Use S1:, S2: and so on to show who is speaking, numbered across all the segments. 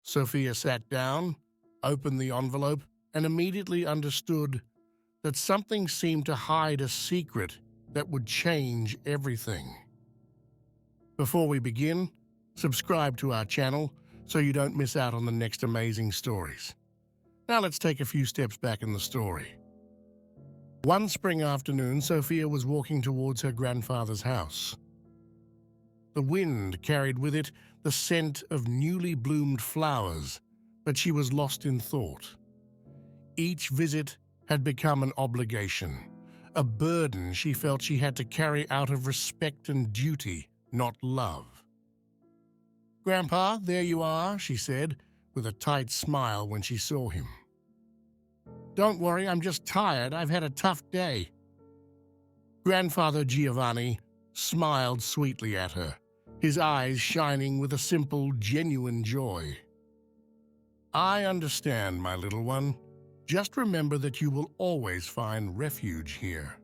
S1: Sophia sat down, opened the envelope, and immediately understood that something seemed to hide a secret that would change everything. Before we begin, subscribe to our channel so you don't miss out on the next amazing stories. Now let's take a few steps back in the story. One spring afternoon, Sophia was walking towards her grandfather's house. The wind carried with it the scent of newly bloomed flowers, but she was lost in thought. Each visit had become an obligation, a burden she felt she had to carry out of respect and duty, not love. "Grandpa, there you are," she said, with a tight smile when she saw him. "Don't worry, I'm just tired. I've had a tough day." Grandfather Giovanni smiled sweetly at her, his eyes shining with a simple, genuine joy. "I understand, my little one. Just remember that you will always find refuge here."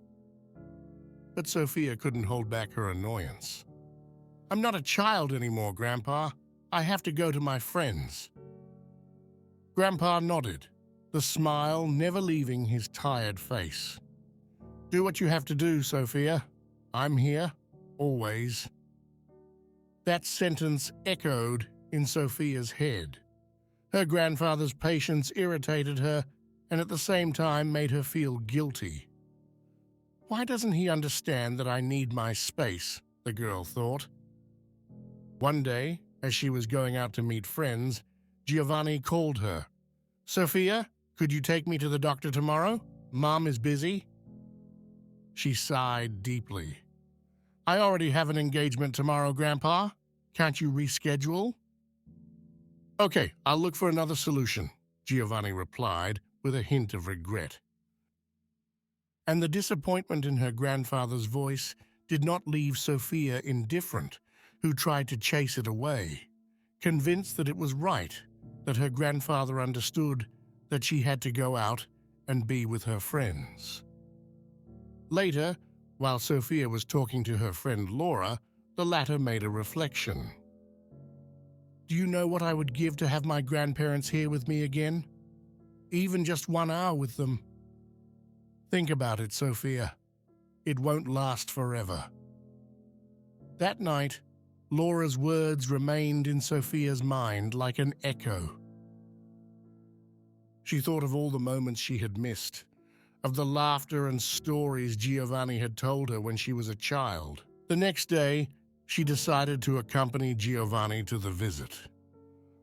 S1: But Sophia couldn't hold back her annoyance. "I'm not a child anymore, Grandpa. I have to go to my friends." Grandpa nodded, the smile never leaving his tired face. "Do what you have to do, Sophia. I'm here, always." That sentence echoed in Sophia's head. Her grandfather's patience irritated her and at the same time made her feel guilty. "Why doesn't he understand that I need my space?" the girl thought. One day, as she was going out to meet friends, Giovanni called her. "Sophia, could you take me to the doctor tomorrow? Mom is busy." She sighed deeply. "I already have an engagement tomorrow, Grandpa. Can't you reschedule?" "Okay, I'll look for another solution," Giovanni replied with a hint of regret. And the disappointment in her grandfather's voice did not leave Sophia indifferent, who tried to chase it away, convinced that it was right, that her grandfather understood that she had to go out and be with her friends. Later, while Sophia was talking to her friend Laura, the latter made a reflection. "Do you know what I would give to have my grandparents here with me again? Even just 1 hour with them. Think about it, Sophia. It won't last forever." That night, Laura's words remained in Sophia's mind like an echo. She thought of all the moments she had missed, of the laughter and stories Giovanni had told her when she was a child. The next day, she decided to accompany Giovanni to the visit.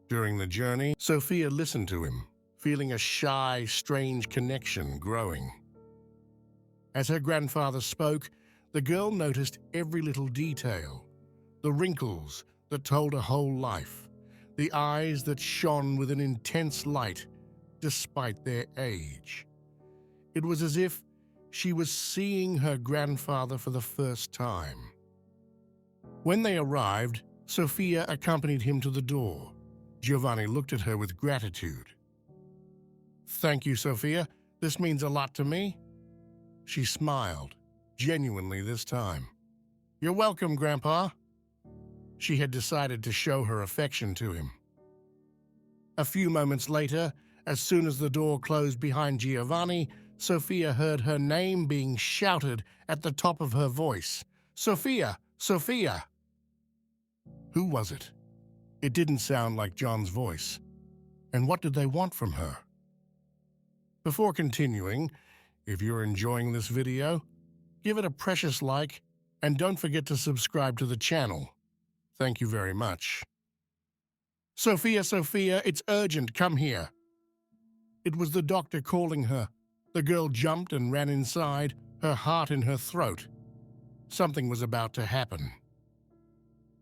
S1: During the journey, Sophia listened to him, feeling a shy, strange connection growing. As her grandfather spoke, the girl noticed every little detail, the wrinkles that told a whole life, the eyes that shone with an intense light despite their age. It was as if she was seeing her grandfather for the first time. When they arrived, Sophia accompanied him to the door. Giovanni looked at her with gratitude. "Thank you, Sophia. This means a lot to me." She smiled, genuinely this time. "You're welcome, Grandpa." She had decided to show her affection to him. A few moments later, as soon as the door closed behind Giovanni, Sophia heard her name being shouted at the top of her voice. "Sophia! Sophia!" Who was it? It didn't sound like John's voice. And what did they want from her? Before continuing, if you're enjoying this video, give it a precious like and don't forget to subscribe to the channel. Thank you very much. "Sophia, Sophia, it's urgent, come here." It was the doctor calling her. The girl jumped and ran inside, her heart in her throat. Something was about to happen.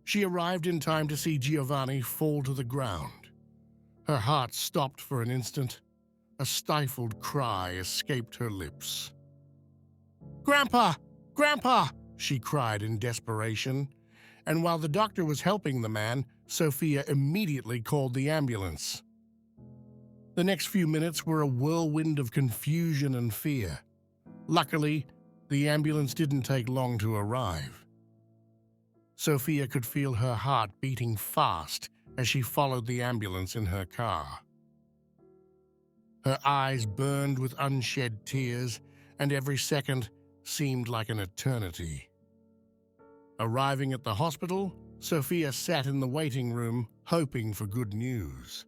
S1: She arrived in time to see Giovanni fall to the ground. Her heart stopped for an instant. A stifled cry escaped her lips. "Grandpa! Grandpa!" she cried in desperation. And while the doctor was helping the man, Sophia immediately called the ambulance. The next few minutes were a whirlwind of confusion and fear. Luckily, the ambulance didn't take long to arrive. Sophia could feel her heart beating fast as she followed the ambulance in her car. Her eyes burned with unshed tears, and every second seemed like an eternity. Arriving at the hospital, Sophia sat in the waiting room, hoping for good news.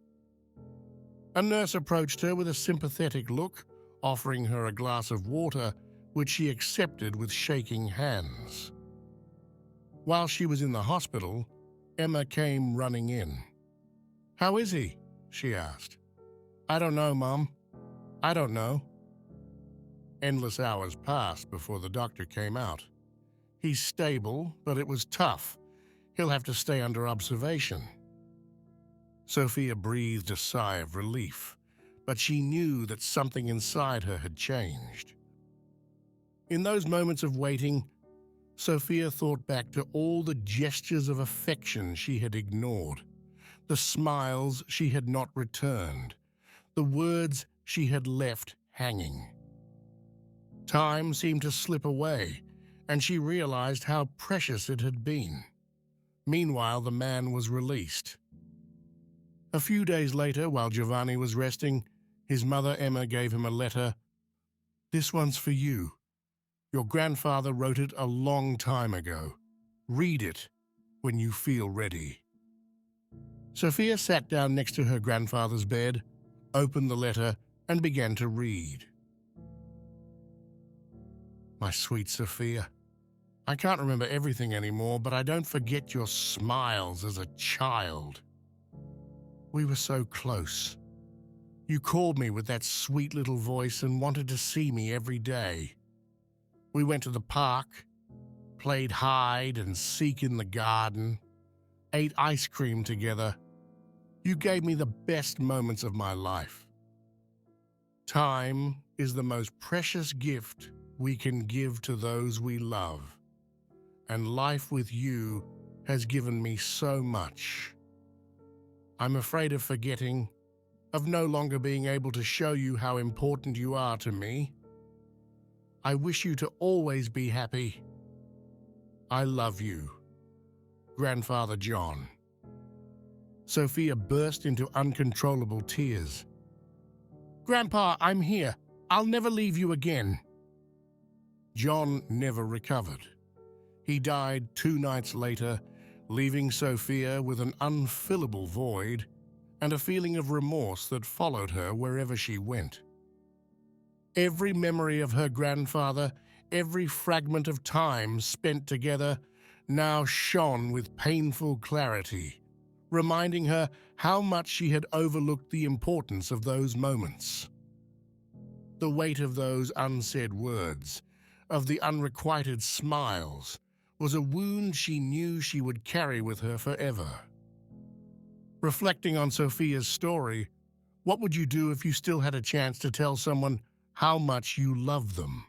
S1: A nurse approached her with a sympathetic look, offering her a glass of water, which she accepted with shaking hands. While she was in the hospital, Emma came running in. "How is he?" she asked. "I don't know, Mom. I don't know." Endless hours passed before the doctor came out. "He's stable, but it was tough. He'll have to stay under observation." Sophia breathed a sigh of relief, but she knew that something inside her had changed. In those moments of waiting, Sophia thought back to all the gestures of affection she had ignored, the smiles she had not returned, the words she had left hanging. Time seemed to slip away, and she realized how precious it had been. Meanwhile, the man was released. A few days later, while Giovanni was resting, his mother Emma gave him a letter. "This one's for you. Your grandfather wrote it a long time ago. Read it when you feel ready." Sophia sat down next to her grandfather's bed, opened the letter, and began to read. "My sweet Sophia, I can't remember everything anymore, but I don't forget your smiles as a child. We were so close. You called me with that sweet little voice and wanted to see me every day. We went to the park, played hide and seek in the garden, ate ice cream together. You gave me the best moments of my life. Time is the most precious gift we can give to those we love, and life with you has given me so much. I'm afraid of forgetting, of no longer being able to show you how important you are to me. I wish you to always be happy. I love you. Grandfather John." Sophia burst into uncontrollable tears. "Grandpa, I'm here. I'll never leave you again." John never recovered. He died 2 nights later, leaving Sophia with an unfillable void and a feeling of remorse that followed her wherever she went. Every memory of her grandfather, every fragment of time spent together, now shone with painful clarity, reminding her how much she had overlooked the importance of those moments. The weight of those unsaid words, of the unrequited smiles, was a wound she knew she would carry with her forever. Reflecting on Sophia's story, what would you do if you still had a chance to tell someone how much you love them?